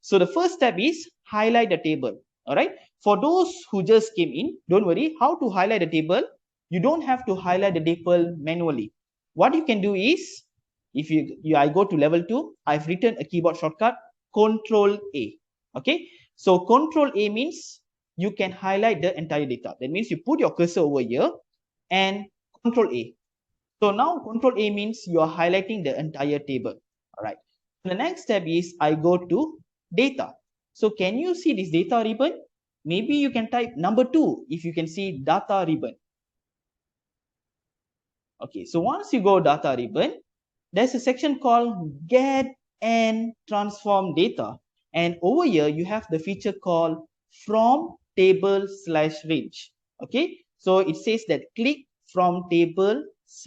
So the first step is highlight the table. All right. For those who just came in, don't worry. How to highlight the table? You don't have to highlight the table manually. What you can do is, if I go to level 2, I've written a keyboard shortcut Control A. Okay. So Control A means you can highlight the entire data. That means you put your cursor over here and Control A. So now Control A means you are highlighting the entire table. All right. The next step is I go to data. So can you see this data ribbon? Maybe you can type number 2 if you can see data ribbon. Okay, so once you go data ribbon, there's a section called get and transform data. And over here, you have the feature called from table / range. Okay, so it says that click from table /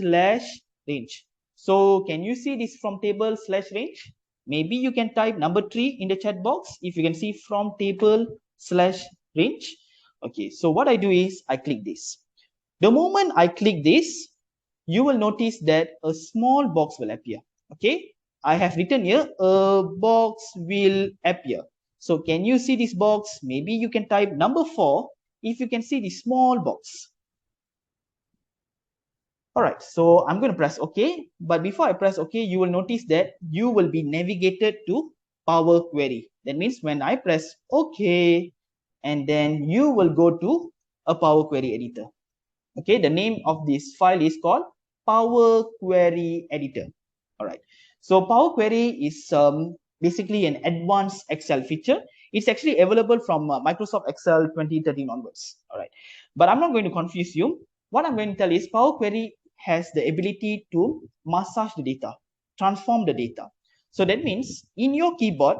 range. So can you see this from table / range? Maybe you can type number 3 in the chat box if you can see from table / range. Okay, so what I do is I click this. The moment I click this, you will notice that a small box will appear. Okay, I have written here a box will appear. So can you see this box? Maybe you can type number 4 if you can see the small box. All right, so I'm going to press OK. But before I press OK, you will notice that you will be navigated to Power Query. That means when I press OK, and then you will go to a Power Query editor. Okay, the name of this file is called Power Query Editor. All right. So Power Query is basically an advanced Excel feature. It's actually available from Microsoft Excel 2013 onwards. All right. But I'm not going to confuse you. What I'm going to tell is Power Query has the ability to massage the data, transform the data. So that means in your keyboard,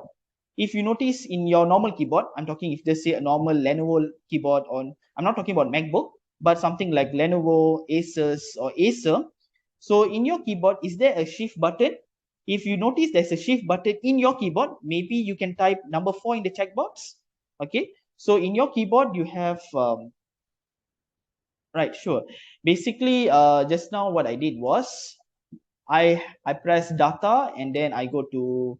if you notice in your normal keyboard, I'm talking if they say a normal Lenovo keyboard on, I'm not talking about MacBook, but something like Lenovo, Asus, or Acer. So in your keyboard, is there a shift button? If you notice there's a shift button in your keyboard, maybe you can type number 4 in the checkbox. Okay, so in your keyboard, you have, right, sure. Basically, just now what I did was, I press data and then I go to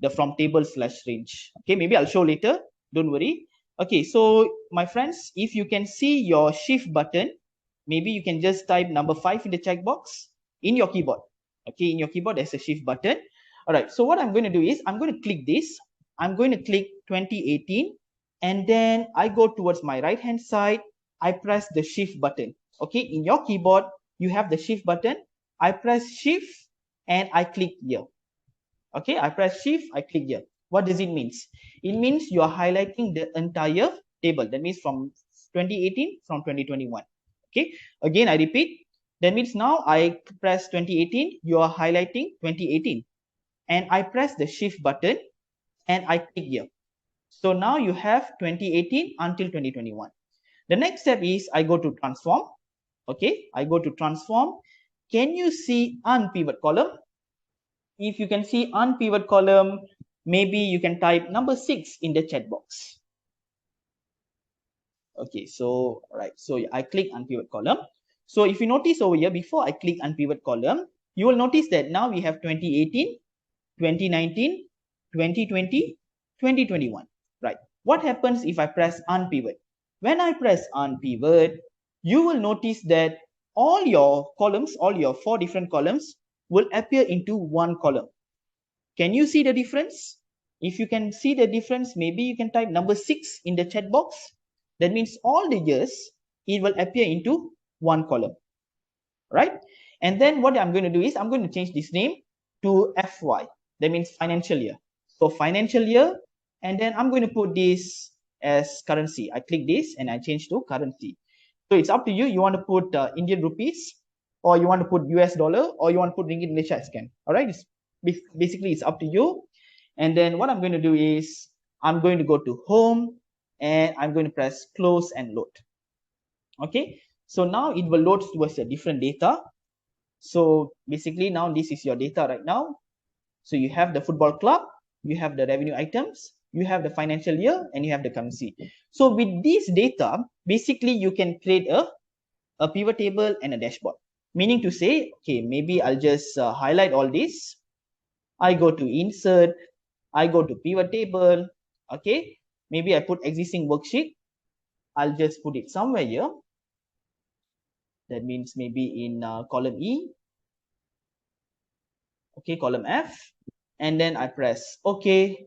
the from table / range. Okay, maybe I'll show later. Don't worry. Okay, so my friends, if you can see your shift button, maybe you can just type number 5 in the checkbox in your keyboard. Okay, in your keyboard, there's a shift button. All right, so what I'm going to do is I'm going to click this. I'm going to click 2018 and then I go towards my right hand side. I press the shift button. Okay, in your keyboard, you have the shift button. I press shift and I click here. Okay, I press shift, I click here. What does it mean? It means you are highlighting the entire table. That means from 2018, from 2021. Okay, again, I repeat. That means now I press 2018, you are highlighting 2018. And I press the shift button and I click here. So now you have 2018 until 2021. The next step is I go to transform. Okay, I go to transform. Can you see unpivot column? If you can see unpivot column, maybe you can type number 6 in the chat box. Okay, so right, so I click unpivot column. So if you notice over here, before I click unpivot column, you will notice that now we have 2018, 2019, 2020, 2021. Right. What happens if I press unpivot? When I press unpivot, you will notice that all your columns, all your 4 different columns will appear into one column. Can you see the difference? If you can see the difference, maybe you can type number 6 in the chat box. That means all the years, it will appear into one column, right? And then what I'm going to do is I'm going to change this name to FY. That means financial year. So financial year, and then I'm going to put this as currency. I click this and I change to currency. So it's up to you. You want to put Indian rupees, or you want to put US dollar, or you want to put Ringgit Malaysia scan. All right. Basically, it's up to you. And then what I'm going to do is I'm going to go to home and I'm going to press close and load. Okay. So now it will load towards a different data. So basically now this is your data right now. So you have the football club, you have the revenue items, you have the financial year, and you have the currency. So with this data, basically you can create a pivot table and a dashboard. Meaning to say, okay, maybe I'll just highlight all this. I go to insert, I go to pivot table. Okay, maybe I put existing worksheet. I'll just put it somewhere here. That means maybe in column E. Okay, column F, and then I press OK.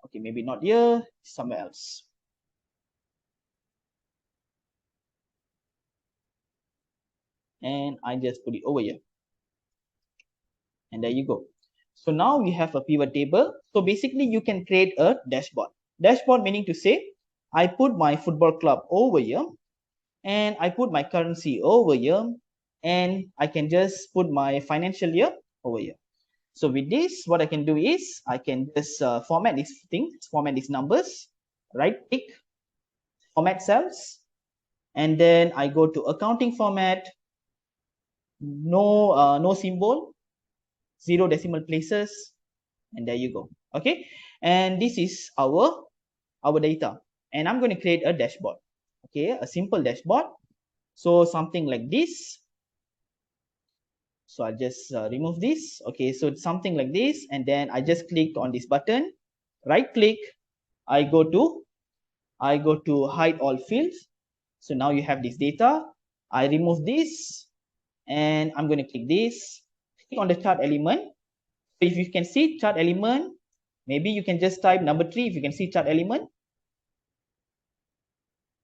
Okay, maybe not here, somewhere else. And I just put it over here. And there you go. So now we have a pivot table. So basically you can create a dashboard. Dashboard meaning to say, I put my football club over here, and I put my currency over here, and I can just put my financial year over here. So with this, what I can do is I can just format these things, format these numbers, right click, format cells, and then I go to accounting format, no symbol, 0 decimal places, and there you go. Okay, and this is our data, and I'm going to create a dashboard. Okay, a simple dashboard. So something like this. So I'll just remove this. Okay, so it's something like this, and then I just click on this button, right click, I go to hide all fields. So now you have this data. I remove this, and I'm going to click this, click on the chart element. If you can see chart element, maybe you can just type number 3 if you can see chart element.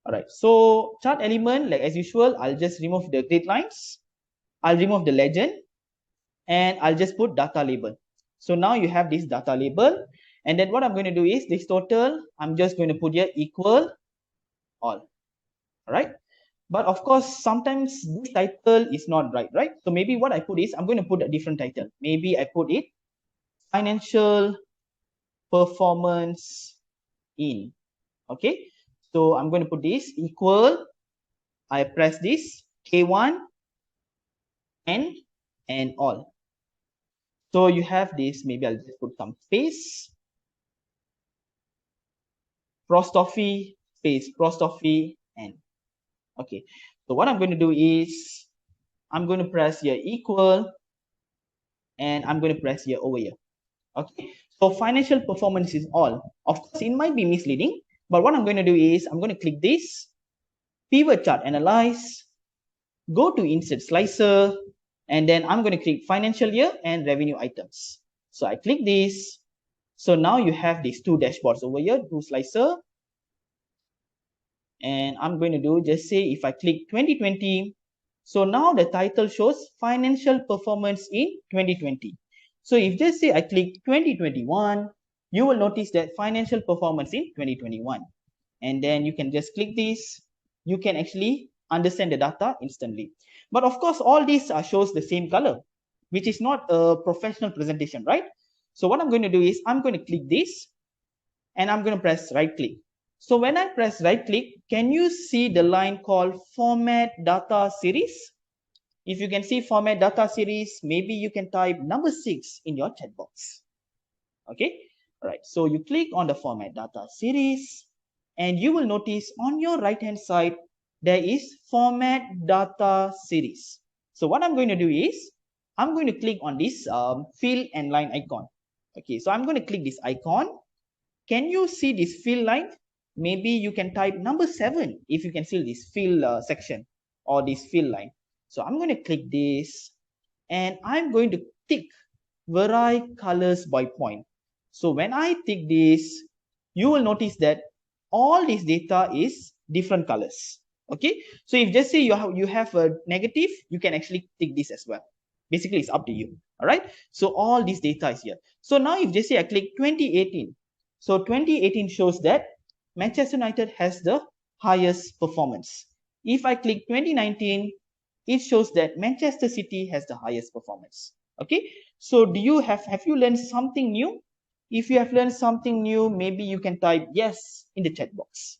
All right, so chart element, like as usual, I'll just remove the grid lines, I'll remove the legend, and I'll just put data label. So now you have this data label, and then what I'm going to do is this total, I'm just going to put here equal all. All right, but of course sometimes this title is not right? So maybe what I put is I'm going to put a different title. Maybe I put it financial performance in. Okay, so I'm going to put this equal, I press this K1 and all. So you have this, maybe I'll just put some space, Prostoffy, space, Prostoffy, and okay. So what I'm going to do is I'm going to press here equal, and I'm going to press here over here. Okay, so financial performance is all. Of course, it might be misleading, but what I'm going to do is I'm going to click this, pivot chart analyze, go to insert slicer, and then I'm going to click financial year and revenue items. So I click this. So now you have these two dashboards over here, two slicer. And I'm going to do, just say if I click 2020, so now the title shows financial performance in 2020. So if just say I click 2021, you will notice that financial performance in 2021. And then you can just click this. You can actually understand the data instantly. But of course, all these shows the same color, which is not a professional presentation, right? So what I'm going to do is I'm going to click this, and I'm going to press right click. So when I press right click, can you see the line called format data series? If you can see format data series, maybe you can type number 6 in your chat box. Okay, all right, so you click on the format data series, and you will notice on your right hand side there is format data series. So what I'm going to do is I'm going to click on this fill and line icon. Okay, so I'm going to click this icon. Can you see this fill line? Maybe you can type number 7 if you can see this fill section or this fill line. So I'm going to click this, and I'm going to tick vary colors by point. So when I tick this, you will notice that all this data is different colors. Okay, so if just say you have a negative, you can actually tick this as well. Basically, it's up to you. All right, so all this data is here. So now if just say I click 2018, so 2018 shows that Manchester United has the highest performance. If I click 2019, it shows that Manchester City has the highest performance. Okay, so do you have you learned something new? If you have learned something new, maybe you can type yes in the chat box.